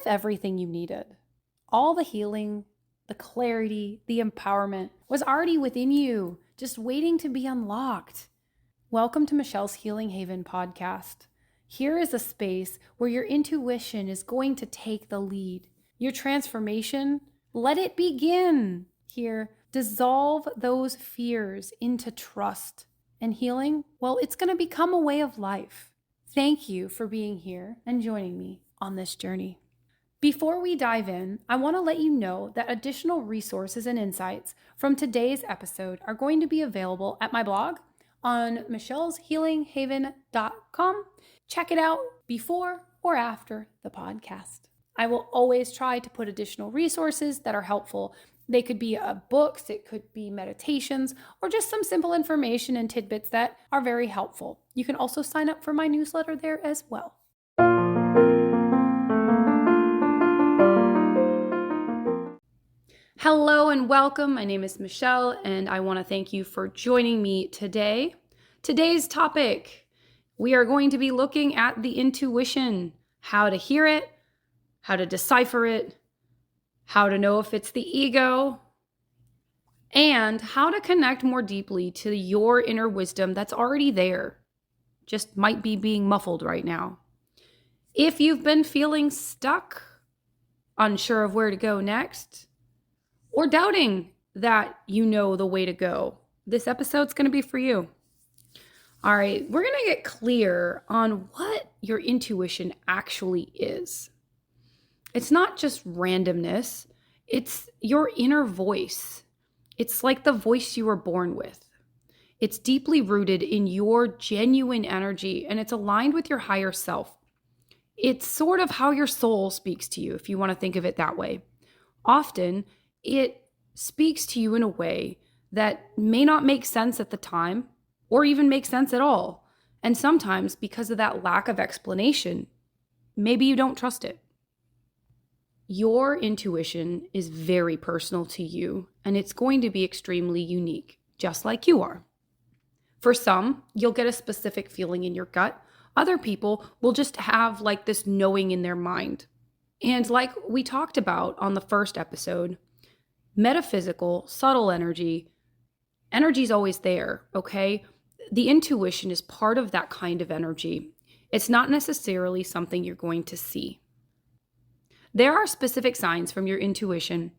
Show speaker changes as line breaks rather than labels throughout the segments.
if everything you needed, all the healing, the clarity, the empowerment was already within you, just waiting to be unlocked? Welcome to Michelle's Healing Haven podcast. Here is a space where your intuition is going to take the lead. Your transformation, let it begin. Here, dissolve those fears into trust. And healing, well, it's going to become a way of life. Thank you for being here and joining me on this journey. Before we dive in, I want to let you know that additional resources and insights from today's episode are going to be available at my blog on michelleshealinghaven.com. Check it out before or after the podcast. I will always try to put additional resources that are helpful. They could be books, it could be meditations, or just some simple information and tidbits that are very helpful. You can also sign up for my newsletter there as well. Hello and welcome. My name is Michelle, and I want to thank you for joining me today. Today's topic, we are going to be looking at the intuition, how to hear it, how to decipher it, how to know if it's the ego, and how to connect more deeply to your inner wisdom that's already there, just might be being muffled right now. If you've been feeling stuck, unsure of where to go next, or doubting that you know the way to go, this episode's going to be for you. All right, we're going to get clear on what your intuition actually is. It's not just randomness, it's your inner voice. It's like the voice you were born with. It's deeply rooted in your genuine energy, and it's aligned with your higher self. It's sort of how your soul speaks to you, if you want to think of it that way. Often, it speaks to you in a way that may not make sense at the time, or even make sense at all. And sometimes, because of that lack of explanation, maybe you don't trust it. Your intuition is very personal to you, and it's going to be extremely unique, just like you are. For some, you'll get a specific feeling in your gut. Other people will just have like this knowing in their mind. And like we talked about on the first episode, metaphysical, subtle energy's always there, okay? The intuition is part of that kind of energy. It's not necessarily something you're going to see. There are specific signs from your intuition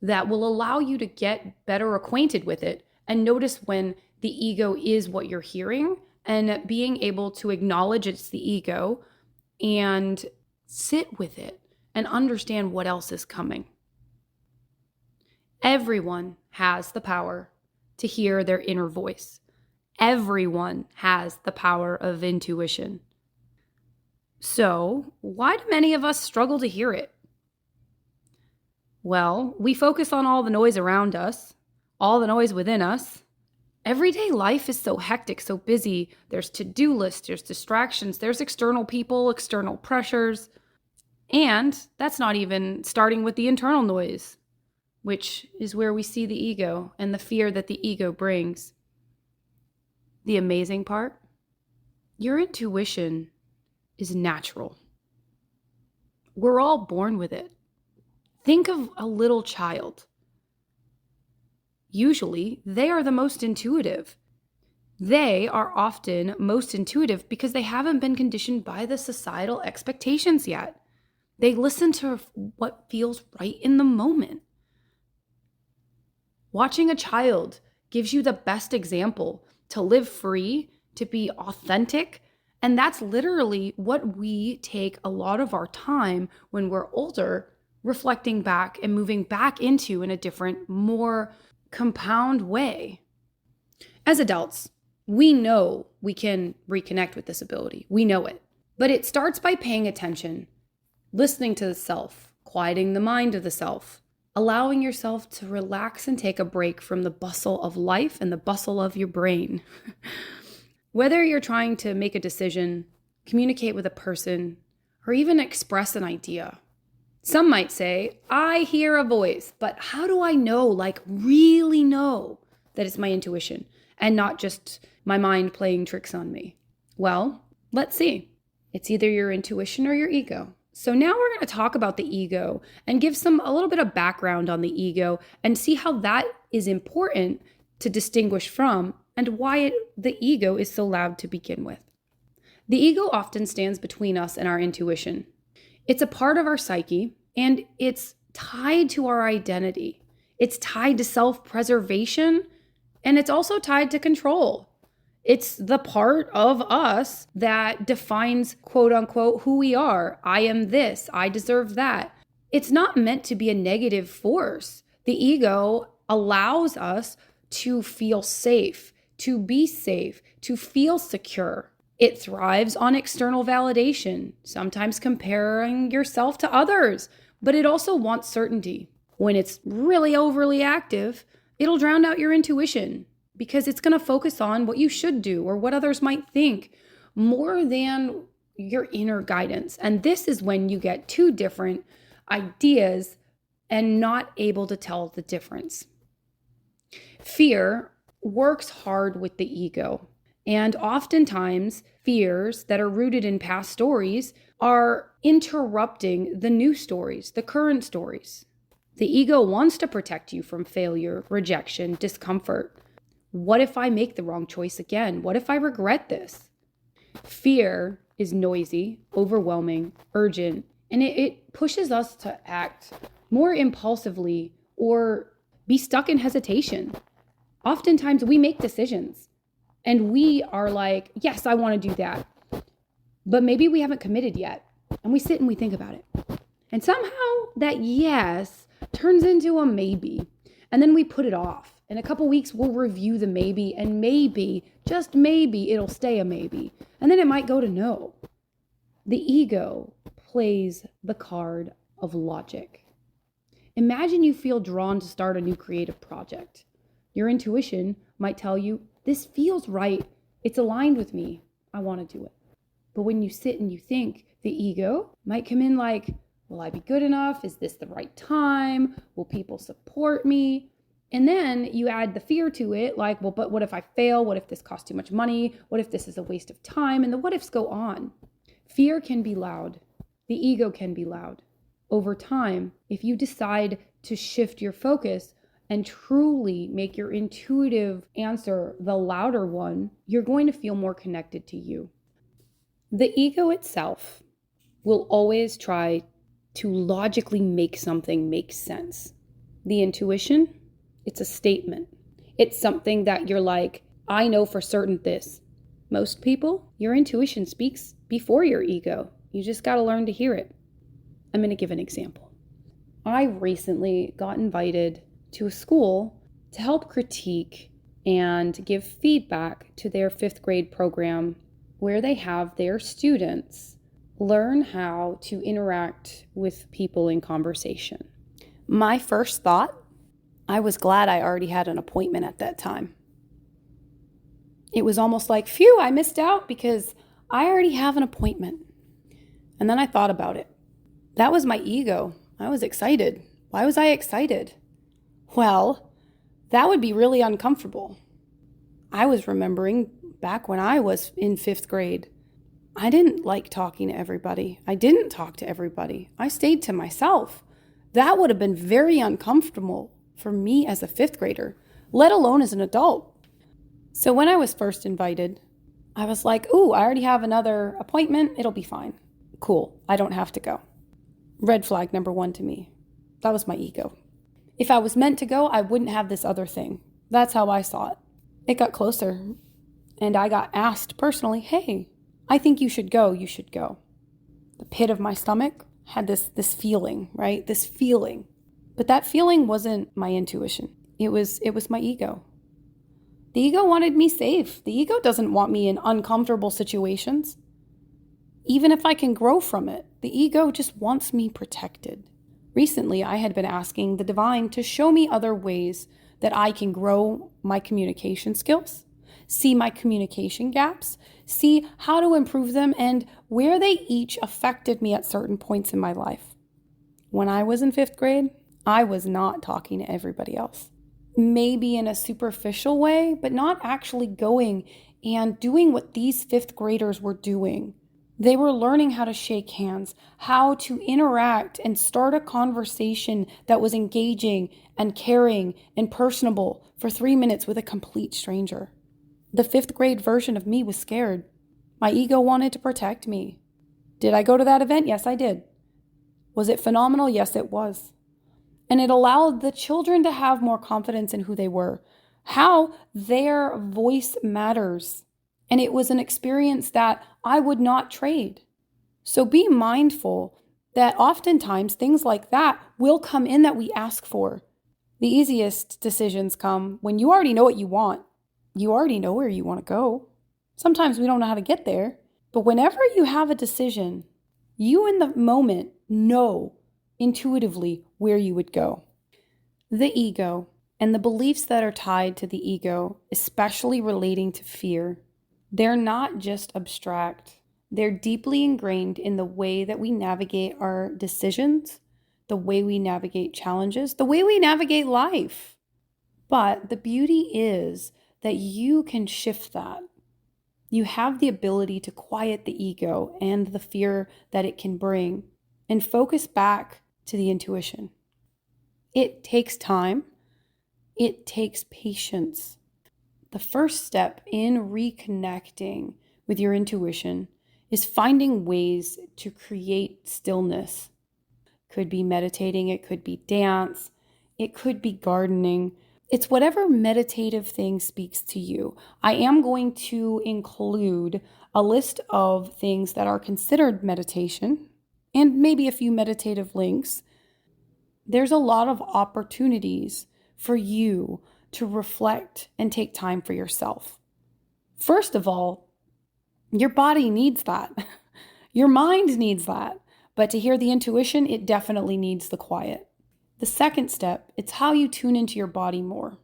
that will allow you to get better acquainted with it and notice when the ego is what you're hearing, and being able to acknowledge it's the ego and sit with it and understand what else is coming. Everyone has the power to hear their inner voice. Everyone has the power of intuition. So, why do many of us struggle to hear it? Well, we focus on all the noise around us, all the noise within us. Everyday life is so hectic, so busy. There's to-do lists, there's distractions, there's external people, external pressures. And that's not even starting with the internal noise, which is where we see the ego and the fear that the ego brings. The amazing part, your intuition is natural. We're all born with it. Think of a little child. Usually, they are the most intuitive. They are often most intuitive because they haven't been conditioned by the societal expectations yet. They listen to what feels right in the moment. Watching a child gives you the best example to live free, to be authentic. And that's literally what we take a lot of our time when we're older, reflecting back and moving back into in a different, more compound way. As adults, we know we can reconnect with this ability. We know it. But it starts by paying attention, listening to the self, quieting the mind of the self, allowing yourself to relax and take a break from the bustle of life and the bustle of your brain. Whether you're trying to make a decision, communicate with a person, or even express an idea. Some might say, I hear a voice, but how do I know, really know that it's my intuition and not just my mind playing tricks on me? Well, let's see. It's either your intuition or your ego. So now we're going to talk about the ego and give a little bit of background on the ego and see how that is important to distinguish from and why the ego is so loud to begin with. The ego often stands between us and our intuition. It's a part of our psyche, and it's tied to our identity. It's tied to self-preservation, and it's also tied to control. It's the part of us that defines, quote unquote, who we are. I am this, I deserve that. It's not meant to be a negative force. The ego allows us to feel safe, to be safe, to feel secure. It thrives on external validation, sometimes comparing yourself to others, but it also wants certainty. When it's really overly active, it'll drown out your intuition because it's going to focus on what you should do or what others might think more than your inner guidance. And this is when you get two different ideas and not able to tell the difference. Fear works hard with the ego. And oftentimes, fears that are rooted in past stories are interrupting the new stories, the current stories. The ego wants to protect you from failure, rejection, discomfort. What if I make the wrong choice again? What if I regret this? Fear is noisy, overwhelming, urgent, and it pushes us to act more impulsively or be stuck in hesitation. Oftentimes, we make decisions. And we are like, yes, I want to do that. But maybe we haven't committed yet. And we sit and we think about it. And somehow that yes turns into a maybe. And then we put it off. In a couple weeks, we'll review the maybe. And maybe, just maybe, it'll stay a maybe. And then it might go to no. The ego plays the card of logic. Imagine you feel drawn to start a new creative project. Your intuition might tell you, this feels right. It's aligned with me. I want to do it. But when you sit and you think, the ego might come in like, will I be good enough? Is this the right time? Will people support me? And then you add the fear to it, like, well, but what if I fail? What if this costs too much money? What if this is a waste of time? And the what ifs go on. Fear can be loud. The ego can be loud. Over time, if you decide to shift your focus and truly make your intuitive answer the louder one, you're going to feel more connected to you. The ego itself will always try to logically make something make sense. The intuition, it's a statement. It's something that you're like, I know for certain this. Most people, your intuition speaks before your ego. You just got to learn to hear it. I'm going to give an example. I recently got invited to a school to help critique and give feedback to their 5th grade program where they have their students learn how to interact with people in conversation. My first thought, I was glad I already had an appointment at that time. It was almost like, phew, I missed out because I already have an appointment. And then I thought about it. That was my ego. I was excited. Why was I excited? Well, that would be really uncomfortable. I was remembering back when I was in 5th grade, I didn't like talking to everybody. I didn't talk to everybody. I stayed to myself. That would have been very uncomfortable for me as a 5th grader, let alone as an adult. So when I was first invited, I was like, ooh, I already have another appointment. It'll be fine. Cool. I don't have to go. Red flag number 1 to me. That was my ego. If I was meant to go, I wouldn't have this other thing. That's how I saw it. It got closer, and I got asked personally, hey, I think you should go. You should go. The pit of my stomach had this feeling, right? This feeling. But that feeling wasn't my intuition. It was my ego. The ego wanted me safe. The ego doesn't want me in uncomfortable situations. Even if I can grow from it, the ego just wants me protected. Recently, I had been asking the divine to show me other ways that I can grow my communication skills, see my communication gaps, see how to improve them, and where they each affected me at certain points in my life. When I was in 5th grade, I was not talking to everybody else. Maybe in a superficial way, but not actually going and doing what these 5th graders were doing. They were learning how to shake hands, how to interact and start a conversation that was engaging and caring and personable for 3 minutes with a complete stranger. The 5th grade version of me was scared. My ego wanted to protect me. Did I go to that event? Yes, I did. Was it phenomenal? Yes, it was. And it allowed the children to have more confidence in who they were, how their voice matters. And it was an experience that I would not trade. So be mindful that oftentimes things like that will come in that we ask for. The easiest decisions come when you already know what you want. You already know where you want to go. Sometimes we don't know how to get there. But whenever you have a decision, you in the moment know intuitively where you would go. The ego and the beliefs that are tied to the ego, especially relating to fear, they're not just abstract. They're deeply ingrained in the way that we navigate our decisions, the way we navigate challenges, the way we navigate life. But the beauty is that you can shift that. You have the ability to quiet the ego and the fear that it can bring and focus back to the intuition. It takes time. It takes patience. The first step in reconnecting with your intuition is finding ways to create stillness. Could be meditating, it could be dance, it could be gardening. It's whatever meditative thing speaks to you. I am going to include a list of things that are considered meditation and maybe a few meditative links. There's a lot of opportunities for you to reflect and take time for yourself. First of all, your body needs that. Your mind needs that. But to hear the intuition, it definitely needs the quiet. The second step, it's how you tune into your body more.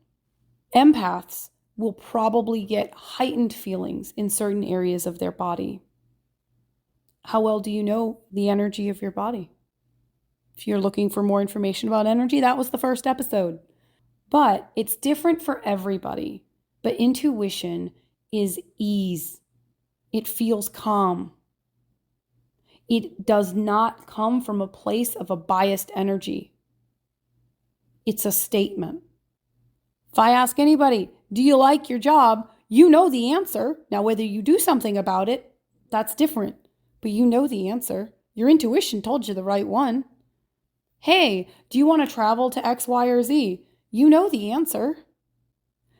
Empaths will probably get heightened feelings in certain areas of their body. How well do you know the energy of your body? If you're looking for more information about energy, that was the first episode. But it's different for everybody. But intuition is ease. It feels calm. It does not come from a place of a biased energy. It's a statement. If I ask anybody, do you like your job? You know the answer. Now, whether you do something about it, that's different. But you know the answer. Your intuition told you the right one. Hey, do you want to travel to X, Y, or Z? You know the answer.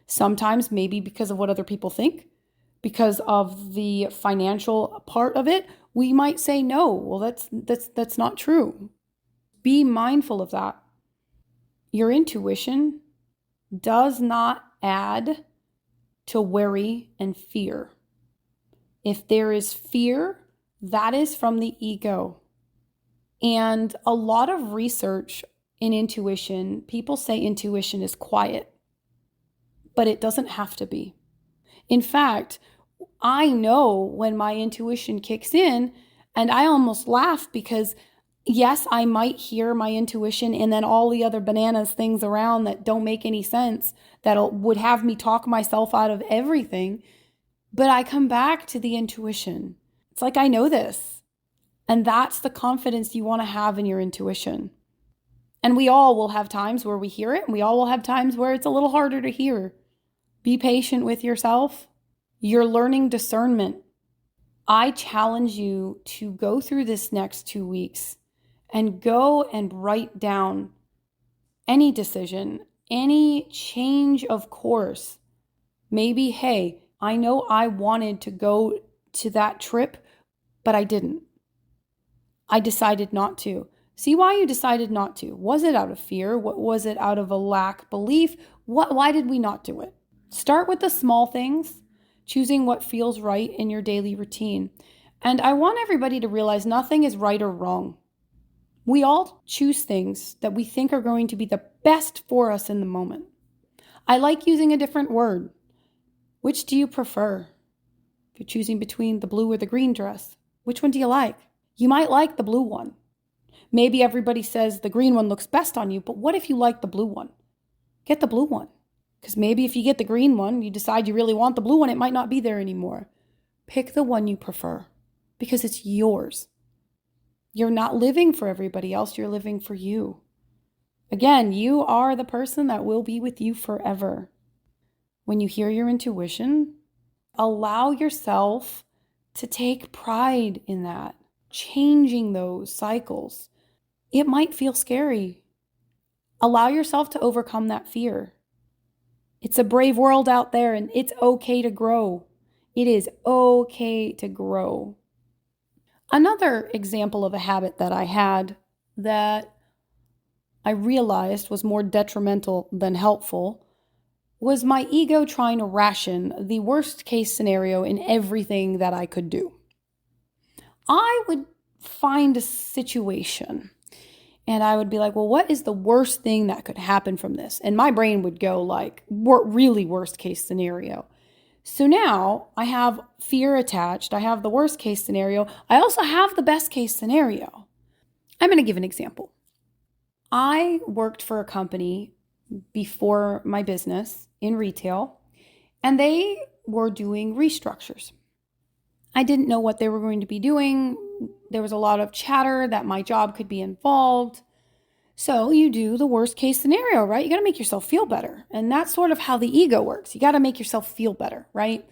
Sometimes maybe because of what other people think, because of the financial part of it, we might say no. Well, that's not true. Be mindful of that. Your intuition does not add to worry and fear. If there is fear, that is from the ego. And a lot of research in intuition, people say intuition is quiet, but it doesn't have to be. In fact, I know when my intuition kicks in, and I almost laugh because yes, I might hear my intuition and then all the other bananas things around that don't make any sense that would have me talk myself out of everything. But I come back to the intuition. It's like I know this. And that's the confidence you want to have in your intuition. And we all will have times where we hear it, and we all will have times where it's a little harder to hear. Be patient with yourself. You're learning discernment. I challenge you to go through this next 2 weeks and go and write down any decision, any change of course. Maybe, hey, I know I wanted to go to that trip, but I didn't. I decided not to. See why you decided not to. Was it out of fear? What was it out of a lack belief? Why did we not do it? Start with the small things, choosing what feels right in your daily routine. And I want everybody to realize nothing is right or wrong. We all choose things that we think are going to be the best for us in the moment. I like using a different word. Which do you prefer? If you're choosing between the blue or the green dress, which one do you like? You might like the blue one. Maybe everybody says the green one looks best on you, but what if you like the blue one? Get the blue one. Because maybe if you get the green one, you decide you really want the blue one, it might not be there anymore. Pick the one you prefer. because it's yours. You're not living for everybody else. You're living for you. Again, you are the person that will be with you forever. When you hear your intuition, allow yourself to take pride in that, changing those cycles. It might feel scary. Allow yourself to overcome that fear. It's a brave world out there, and it's okay to grow. It is okay to grow. Another example of a habit that I had that I realized was more detrimental than helpful was my ego trying to ration the worst case scenario in everything that I could do. I would find a situation and I would be like, well, what is the worst thing that could happen from this? And my brain would go like, really worst case scenario. So now I have fear attached. I have the worst case scenario. I also have the best case scenario. I'm going to give an example. I worked for a company before my business in retail, and they were doing restructures. I didn't know what they were going to be doing. There was a lot of chatter that my job could be involved. So you do the worst case scenario, right? You got to make yourself feel better. And that's sort of how the ego works. You got to make yourself feel better, right?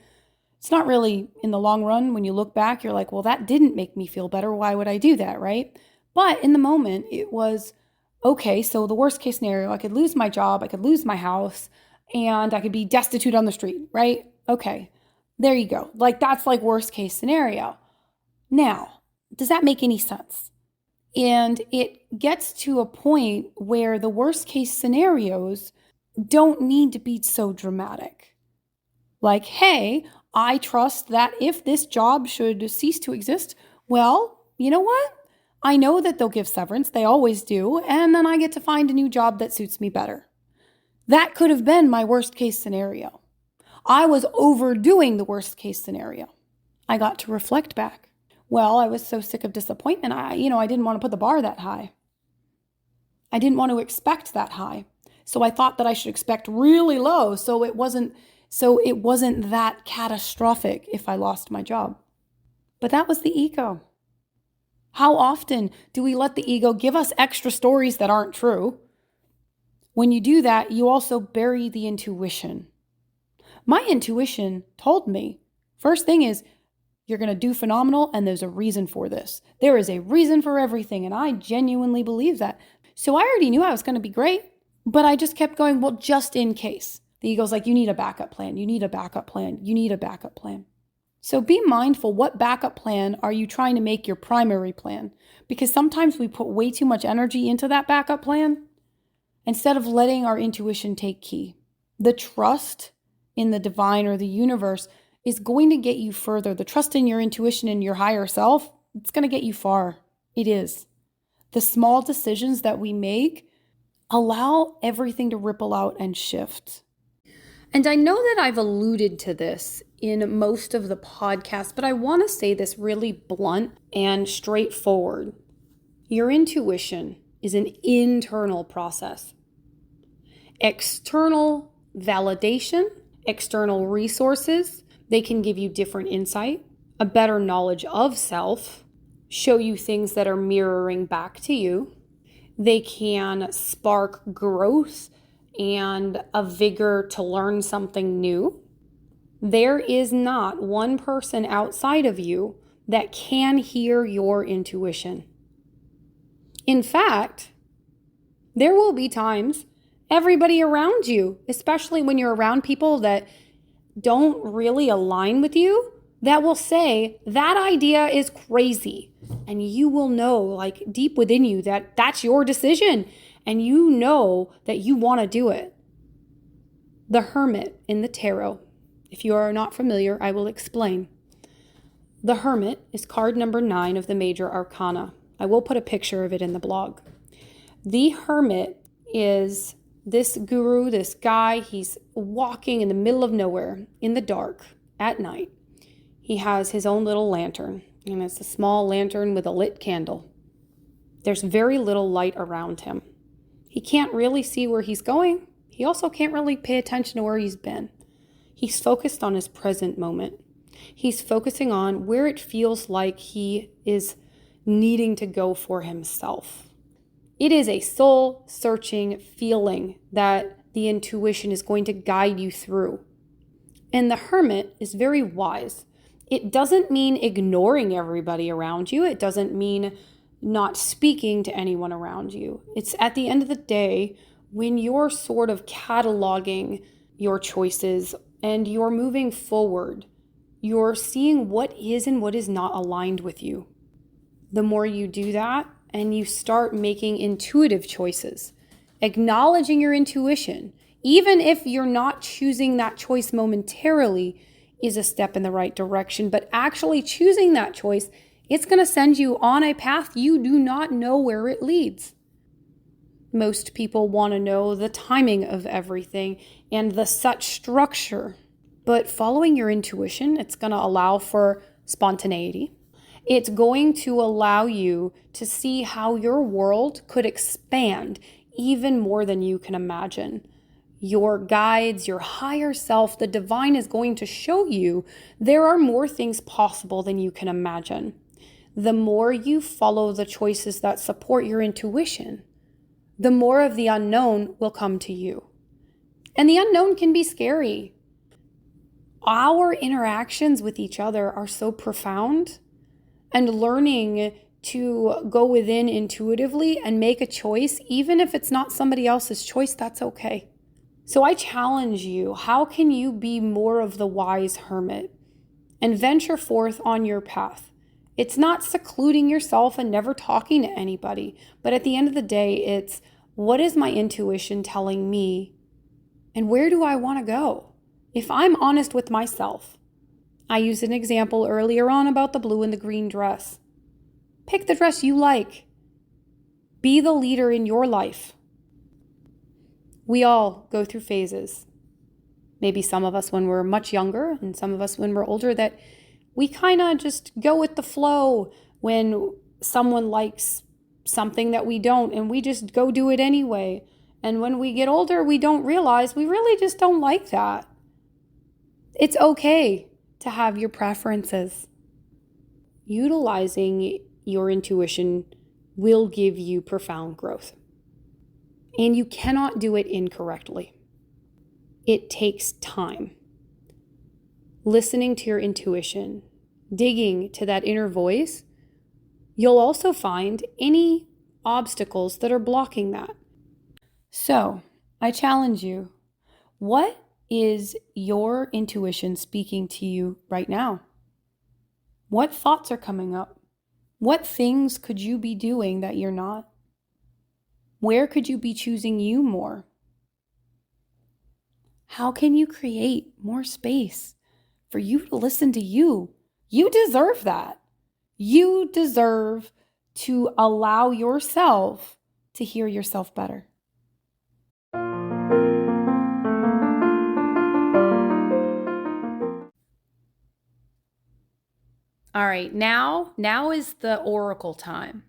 It's not really in the long run. When you look back, you're like, well, that didn't make me feel better. Why would I do that, right? But in the moment, it was, okay, so the worst case scenario, I could lose my job, I could lose my house, and I could be destitute on the street, right? Okay, there you go. Like that's like worst case scenario. Now, does that make any sense? And it gets to a point where the worst case scenarios don't need to be so dramatic. Like, hey, I trust that if this job should cease to exist, well, you know what? I know that they'll give severance. They always do. And then I get to find a new job that suits me better. That could have been my worst case scenario. I was overdoing the worst case scenario. I got to reflect back. Well, I was so sick of disappointment. I didn't want to put the bar that high. I didn't want to expect that high. So I thought that I should expect really low. So it wasn't that catastrophic if I lost my job. But that was the ego. How often do we let the ego give us extra stories that aren't true? When you do that, you also bury the intuition. My intuition told me, first thing is, you're going to do phenomenal, and there's a reason for this. There is a reason for everything, and I genuinely believe that. So I already knew I was going to be great, but I just kept going, well, just in case. The ego's like, you need a backup plan. You need a backup plan. You need a backup plan. So be mindful, what backup plan are you trying to make your primary plan? Because sometimes we put way too much energy into that backup plan instead of letting our intuition take key. The trust in the divine or the universe is going to get you further. The trust in your intuition and your higher self, it's going to get you far. It is. The small decisions that we make allow everything to ripple out and shift. And I know that I've alluded to this in most of the podcast, but I want to say this really blunt and straightforward. Your intuition is an internal process. External validation, external resources, they can give you different insight, a better knowledge of self, show you things that are mirroring back to you. They can spark growth and a vigor to learn something new. There is not one person outside of you that can hear your intuition. In fact, there will be times everybody around you, especially when you're around people that don't really align with you, that will say that idea is crazy. And you will know, like deep within you, that that's your decision. And you know that you want to do it. The Hermit in the Tarot. If you are not familiar, I will explain. The Hermit is card number 9 of the Major Arcana. I will put a picture of it in the blog. The Hermit is this guru, this guy. He's walking in the middle of nowhere in the dark at night. He has his own little lantern, and it's a small lantern with a lit candle. There's very little light around him. He can't really see where he's going. He also can't really pay attention to where he's been. He's focused on his present moment. He's focusing on where it feels like he is needing to go for himself. It is a soul-searching feeling that the intuition is going to guide you through. And the hermit is very wise. It doesn't mean ignoring everybody around you. It doesn't mean not speaking to anyone around you. It's at the end of the day, when you're sort of cataloging your choices and you're moving forward, you're seeing what is and what is not aligned with you. The more you do that and you start making intuitive choices, acknowledging your intuition, even if you're not choosing that choice momentarily, is a step in the right direction. But actually choosing that choice, it's going to send you on a path you do not know where it leads. Most people want to know the timing of everything and the such structure. But following your intuition, it's going to allow for spontaneity. It's going to allow you to see how your world could expand even more than you can imagine. Your guides, your higher self, the divine is going to show you there are more things possible than you can imagine. The more you follow the choices that support your intuition, the more of the unknown will come to you. And the unknown can be scary. Our interactions with each other are so profound, and learning to go within intuitively and make a choice, even if it's not somebody else's choice, that's okay. So I challenge you, how can you be more of the wise hermit and venture forth on your path? It's not secluding yourself and never talking to anybody, but at the end of the day, it's what is my intuition telling me and where do I want to go? If I'm honest with myself, I used an example earlier on about the blue and the green dress. Pick the dress you like. Be the leader in your life. We all go through phases. Maybe some of us when we're much younger and some of us when we're older, that we kind of just go with the flow when someone likes something that we don't, and we just go do it anyway. And when we get older, we don't realize we really just don't like that. It's okay to have your preferences. Utilizing your intuition will give you profound growth. And you cannot do it incorrectly. It takes time. Listening to your intuition, digging to that inner voice, you'll also find any obstacles that are blocking that. So, I challenge you, what is your intuition speaking to you right now? What thoughts are coming up? What things could you be doing that you're not? Where could you be choosing you more? How can you create more space for you to listen to you? You deserve that. You deserve to allow yourself to hear yourself better. All right, now is the oracle time.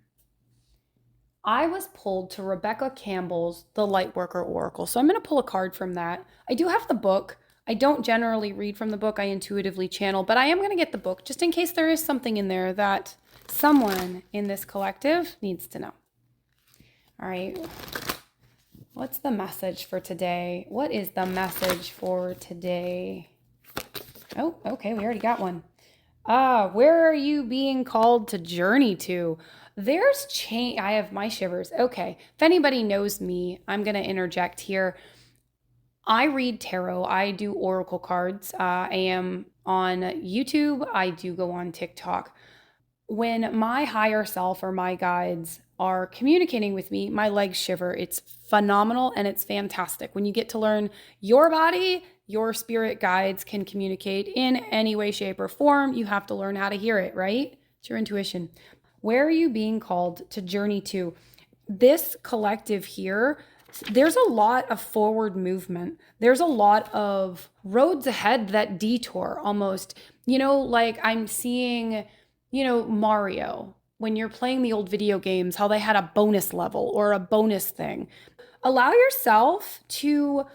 I was pulled to Rebecca Campbell's The Lightworker Oracle. So I'm going to pull a card from that. I do have the book. I don't generally read from the book. I intuitively channel, but I am going to get the book just in case there is something in there that someone in this collective needs to know. All right. What's the message for today? What is the message for today? Oh, okay. We already got one. Where are you being called to journey to? There's change. I have my shivers. Okay. If anybody knows me, I'm going to interject here. I read tarot. I do oracle cards. I am on YouTube. I do go on TikTok. When my higher self or my guides are communicating with me, my legs shiver. It's phenomenal and it's fantastic. When you get to learn your body, your spirit guides can communicate in any way, shape, or form. You have to learn how to hear it, right? It's your intuition. Where are you being called to journey to? This collective here, there's a lot of forward movement. There's a lot of roads ahead that detour almost. Like I'm seeing, Mario, when you're playing the old video games, how they had a bonus level or a bonus thing. Allow yourself to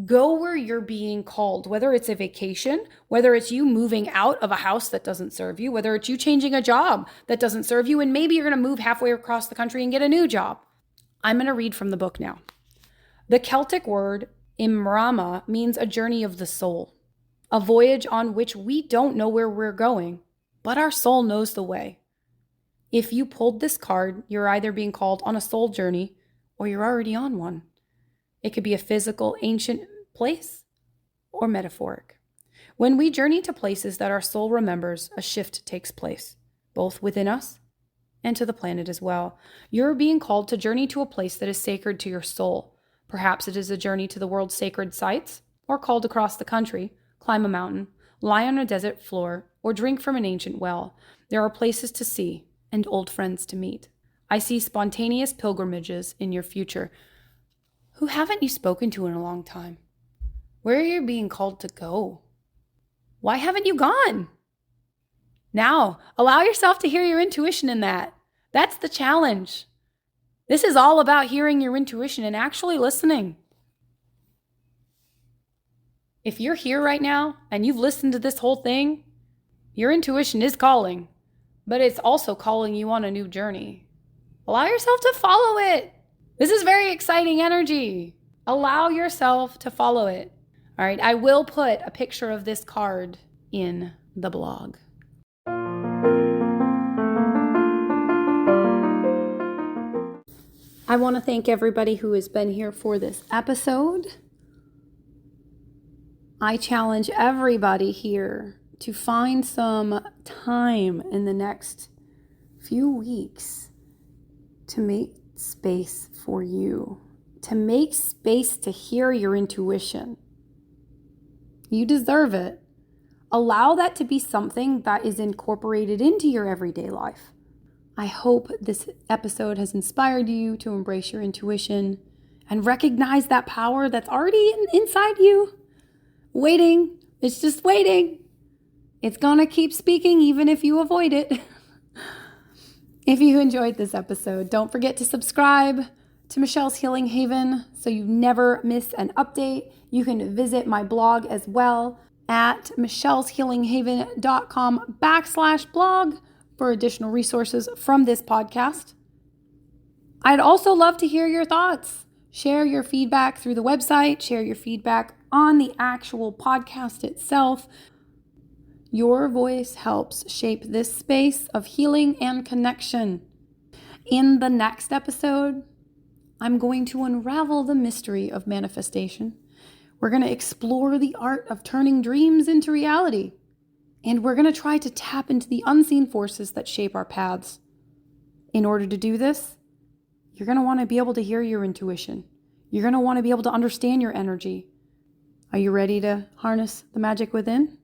Go where you're being called, whether it's a vacation, whether it's you moving out of a house that doesn't serve you, whether it's you changing a job that doesn't serve you, and maybe you're going to move halfway across the country and get a new job. I'm going to read from the book now. The Celtic word imrama means a journey of the soul, a voyage on which we don't know where we're going, but our soul knows the way. If you pulled this card, you're either being called on a soul journey or you're already on one. It could be a physical, ancient place or metaphoric. When we journey to places that our soul remembers, a shift takes place, both within us and to the planet as well. You're being called to journey to a place that is sacred to your soul. Perhaps it is a journey to the world's sacred sites, or called across the country, climb a mountain, lie on a desert floor, or drink from an ancient well. There are places to see and old friends to meet. I see spontaneous pilgrimages in your future. Who haven't you spoken to in a long time? Where are you being called to go? Why haven't you gone? Now, allow yourself to hear your intuition in that. That's the challenge. This is all about hearing your intuition and actually listening. If you're here right now and you've listened to this whole thing, your intuition is calling, but it's also calling you on a new journey. Allow yourself to follow it. This is very exciting energy. Allow yourself to follow it. All right, I will put a picture of this card in the blog. I want to thank everybody who has been here for this episode. I challenge everybody here to find some time in the next few weeks to make space for you, to make space to hear your intuition. You deserve it. Allow that to be something that is incorporated into your everyday life. I hope this episode has inspired you to embrace your intuition and recognize that power that's already inside you, waiting. It's just waiting. It's gonna keep speaking even if you avoid it. If you enjoyed this episode, don't forget to subscribe to Michelle's Healing Haven so you never miss an update. You can visit my blog as well at michelleshealinghaven.com/blog for additional resources from this podcast. I'd also love to hear your thoughts. Share your feedback through the website, share your feedback on the actual podcast itself. Your voice helps shape this space of healing and connection. In the next episode, I'm going to unravel the mystery of manifestation. We're going to explore the art of turning dreams into reality. And we're going to try to tap into the unseen forces that shape our paths. In order to do this, you're going to want to be able to hear your intuition. You're going to want to be able to understand your energy. Are you ready to harness the magic within?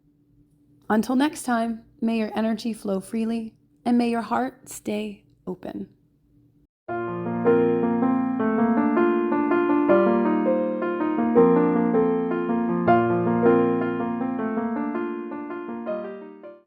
Until next time, may your energy flow freely and may your heart stay open.